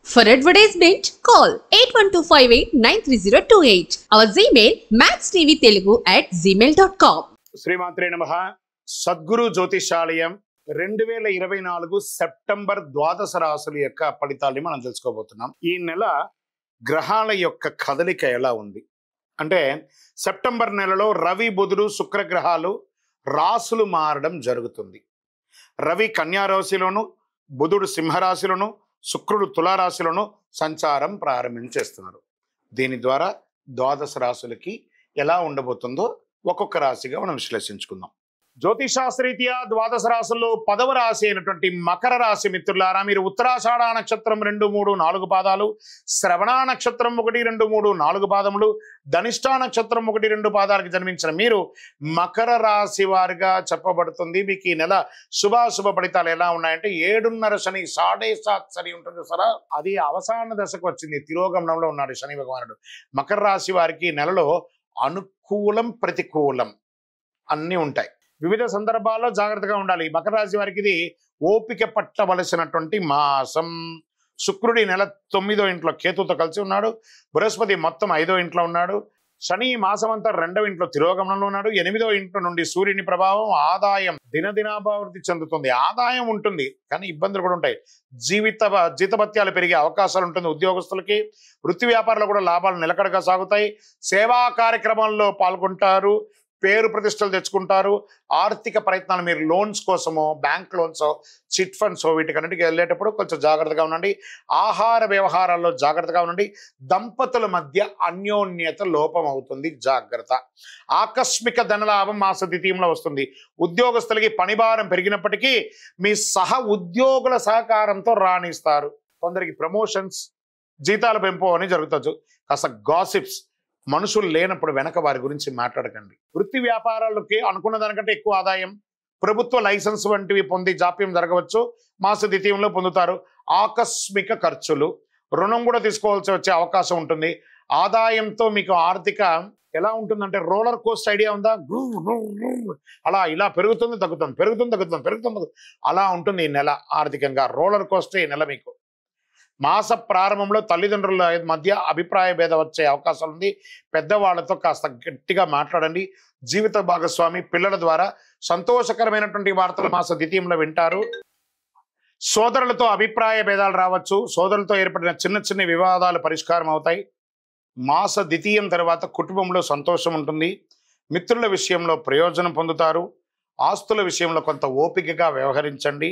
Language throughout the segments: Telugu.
For advertisement, call 8125893028. Our Gmail maxtvtelugu@gmail.com. శ్రీమాత్రే నమః. సద్గురు జ్యోతిషాలయం 2024 సెప్టెంబర్ ద్వాదశ రాశుల యొక్క ఫలితాలని మనం తెలుసుకోబోతున్నాం. ఈ నెల గ్రహాల యొక్క కదలిక ఎలా ఉంది అంటే సెప్టెంబర్ నెలలో రవి బుధుడు శుక్ర గ్రహాలు రాశులు మారడం జరుగుతుంది. రవి కన్యా రాశిలోను, బుధుడు సింహరాశిలోను, శుక్రుడు తులారాశిలోను సంచారం ప్రారంభించేస్తున్నారు. దీని ద్వారా ద్వాదశ రాశులకి ఎలా ఉండబోతుందో ఒక్కొక్క రాశిగా మనం విశ్లేషించుకుందాం. జ్యోతిషాస్త్రరీత్యా ద్వాదశ రాశుల్లో 10వ రాశి అయినటువంటి మకర రాశి మిత్రులారా, మీరు ఉత్తరాషాఢ నక్షత్రం 2, 3, 4 పాదాలు, శ్రవణ నక్షత్రం 1, 2, 3, 4 పాదములు, ధనిష్ఠా నక్షత్రం 1, 2 పాదాలకు జన్మించిన మీరు మకర రాశి వారిగా చెప్పబడుతుంది. మీకు ఈ నెల శుభాశుభ ఫలితాలు ఎలా ఉన్నాయంటే 7.5 శని, 7.5 శని ఉంటుంది సరా, అది అవసాన దశకు వచ్చింది. తిరోగమనంలో ఉన్నాడు శని భగవానుడు. మకర రాశి వారికి నెలలో అనుకూలం ప్రతికూలం అన్నీ ఉంటాయి. వివిధ సందర్భాల్లో జాగ్రత్తగా ఉండాలి. మకర రాశి వారికి ఇది ఓపిక పట్టవలసినటువంటి మాసం. శుక్రుడి నెల 9వ ఇంట్లో కేతుతో కలిసి ఉన్నాడు. బృహస్పతి మొత్తం 5వ ఇంట్లో ఉన్నాడు. శని మాసం అంతా 2వ ఇంట్లో తిరోగమనంలో ఉన్నాడు. 8వ ఇంట్లో నుండి సూర్యుని ప్రభావం. ఆదాయం దినదినాభివృద్ధి చెందుతుంది. ఆదాయం ఉంటుంది కానీ ఇబ్బందులు కూడా ఉంటాయి. జీతభత్యాలు పెరిగే అవకాశాలు ఉంటుంది ఉద్యోగస్తులకి. వృత్తి వ్యాపారాలు కూడా లాభాలు నిలకడగా సాగుతాయి. సేవా కార్యక్రమాల్లో పాల్గొంటారు. పేరు ప్రతిష్టలు తెచ్చుకుంటారు. ఆర్థిక ప్రయత్నాలు మీరు లోన్స్ కోసమో, బ్యాంక్ లోన్సో, చిట్ ఫండ్స్ వీటికన్నిటికి వెళ్ళేటప్పుడు కొంచెం జాగ్రత్తగా ఉండండి. ఆహార వ్యవహారాల్లో జాగ్రత్తగా ఉండండి. దంపతుల మధ్య అన్యోన్యత లోపం అవుతుంది, జాగ్రత్త. ఆకస్మిక ధనలాభం మాస ద్వితీయంలో వస్తుంది. ఉద్యోగస్తులకి పనిభారం పెరిగినప్పటికీ మీ సహ ఉద్యోగుల సహకారంతో రాణిస్తారు. కొందరికి ప్రమోషన్స్, జీతాల పెంపు అని జరుగుతుంది. కాస్త గాసిప్స్, మనుషులు లేనప్పుడు వెనక వారి గురించి మాట్లాడకండి. వృత్తి వ్యాపారాలకి అనుకున్న దానికంటే ఎక్కువ ఆదాయం, ప్రభుత్వ లైసెన్స్ వంటివి పొంది జాప్యం జరగవచ్చు. మాస ద్వితీయంలో పొందుతారు. ఆకస్మిక ఖర్చులు, రుణం కూడా తీసుకోవాల్సి వచ్చే అవకాశం ఉంటుంది. ఆదాయంతో మీకు ఆర్థిక ఎలా ఉంటుందంటే రోలర్ కోస్ట్ ఐడియా ఉందా? అలా ఇలా పెరుగుతుంది తగ్గుతుంది, పెరుగుతుంది తగ్గుతుంది, పెరుగుతుంది అలా ఉంటుంది ఈ నెల. ఆర్థికంగా రోలర్ కోస్ట్ ఈ నెల. మీకు మాస ప్రారంభంలో తల్లిదండ్రుల మధ్య అభిప్రాయ భేదం వచ్చే అవకాశం ఉంది. పెద్దవాళ్లతో కాస్త గట్టిగా మాట్లాడండి. జీవిత భాగస్వామి, పిల్లల ద్వారా సంతోషకరమైనటువంటి వార్తలు మాస ద్వితీయంలో వింటారు. సోదరులతో అభిప్రాయ భేదాలు రావచ్చు. సోదరులతో ఏర్పడిన చిన్న చిన్న వివాదాలు పరిష్కారం అవుతాయి. మాస ద్వితీయం తర్వాత కుటుంబంలో సంతోషం ఉంటుంది. మిత్రుల విషయంలో ప్రయోజనం పొందుతారు. ఆస్తుల విషయంలో కొంత ఓపికగా వ్యవహరించండి.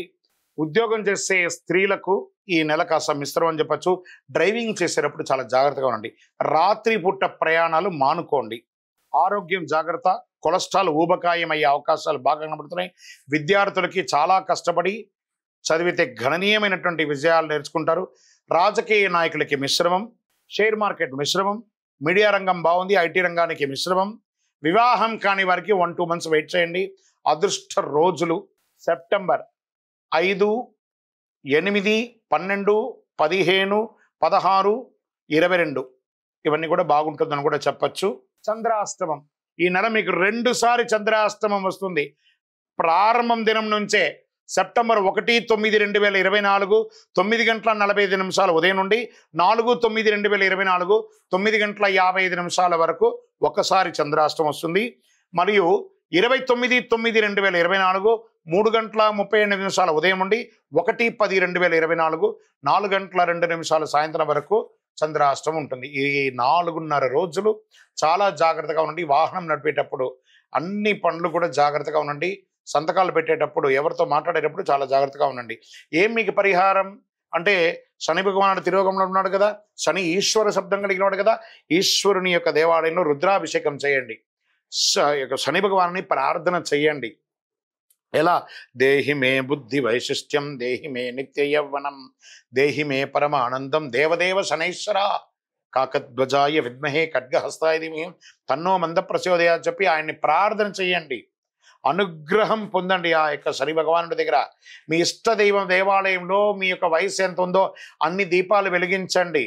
ఉద్యోగం చేసే స్త్రీలకు ఈ నెల కాస్త మిశ్రమం అని చెప్పచ్చు. డ్రైవింగ్ చేసేటప్పుడు చాలా జాగ్రత్తగా ఉండండి. రాత్రి పూట ప్రయాణాలు మానుకోండి. ఆరోగ్యం జాగ్రత్త. కొలెస్ట్రాల్ ఊబకాయం అయ్యే అవకాశాలు బాగా కనబడుతున్నాయి. విద్యార్థులకి చాలా కష్టపడి చదివితే గణనీయమైనటువంటి విజయాలు నేర్చుకుంటారు. రాజకీయ నాయకులకి మిశ్రమం. షేర్ మార్కెట్ మిశ్రమం. మీడియా రంగం బాగుంది. ఐటీ రంగానికి మిశ్రమం. వివాహం కాని వారికి 1-2 months వెయిట్ చేయండి. అదృష్ట రోజులు సెప్టెంబర్ 5, 8, 12, 15, 16, 22 ఇవన్నీ కూడా బాగుంటుందని కూడా చెప్పచ్చు. చంద్రాష్టమం ఈ నెల మీకు 2 సారి చంద్రాష్టమం వస్తుంది. ప్రారంభం దినం నుంచే సెప్టెంబర్ 1, 9, 2024 9:45 ఉదయం నుండి 4, 9, 2024 9:55 వరకు ఒకసారి చంద్రాష్టమం వస్తుంది. మరియు 29, 9, 2024 3:38 ఉదయం నుండి 1, 10, 2024 4:02 సాయంత్రం వరకు చంద్రాష్టమం ఉంటుంది. ఈ 4.5 రోజులు చాలా జాగ్రత్తగా ఉండండి. వాహనం నడిపేటప్పుడు అన్ని పనులు కూడా జాగ్రత్తగా ఉండండి. సంతకాలు పెట్టేటప్పుడు, ఎవరితో మాట్లాడేటప్పుడు చాలా జాగ్రత్తగా ఉండండి. ఏం మీకు పరిహారం అంటే శని భగవానుడు తిరోగమనంలో ఉన్నాడు కదా, శని ఈశ్వర శబ్దం కలిగినవాడు కదా, ఈశ్వరుని యొక్క దేవాలయంలో రుద్రాభిషేకం చేయండి. శని భగవాన్ని ప్రార్థన చెయ్యండి. ఎలా? దేహి మే బుద్ధి వైశిష్ట్యం, దేహి మే నిత్య యవ్వనం, దేహి మే పరమానందం, దేవదేవ శనైశ్వర కాకధ్వజాయ విద్మహే ఖడ్గహస్తాయ ధీమహి తన్నో మంద ప్రచోదయా చెప్పి ఆయన్ని ప్రార్థన చెయ్యండి. అనుగ్రహం పొందండి ఆ యొక్క శని భగవానుడి దగ్గర. మీ ఇష్ట దైవం దేవాలయంలో మీ యొక్క వయసు ఎంత ఉందో అన్ని దీపాలు వెలిగించండి.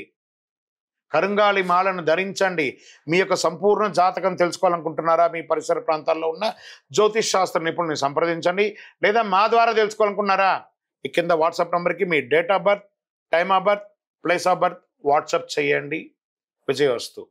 కరుంగాలి మాలను ధరించండి. మీ యొక్క సంపూర్ణ జాతకం తెలుసుకోవాలనుకుంటున్నారా? మీ పరిసర ప్రాంతాల్లో ఉన్న జ్యోతిష్ శాస్త్ర నిపుణుల్ని సంప్రదించండి. లేదా మా ద్వారా తెలుసుకోవాలనుకున్నారా? ఈ కింద వాట్సాప్ నెంబర్కి మీ date of birth, time of birth, place of birth WhatsApp చేయండి. విజయవస్తు.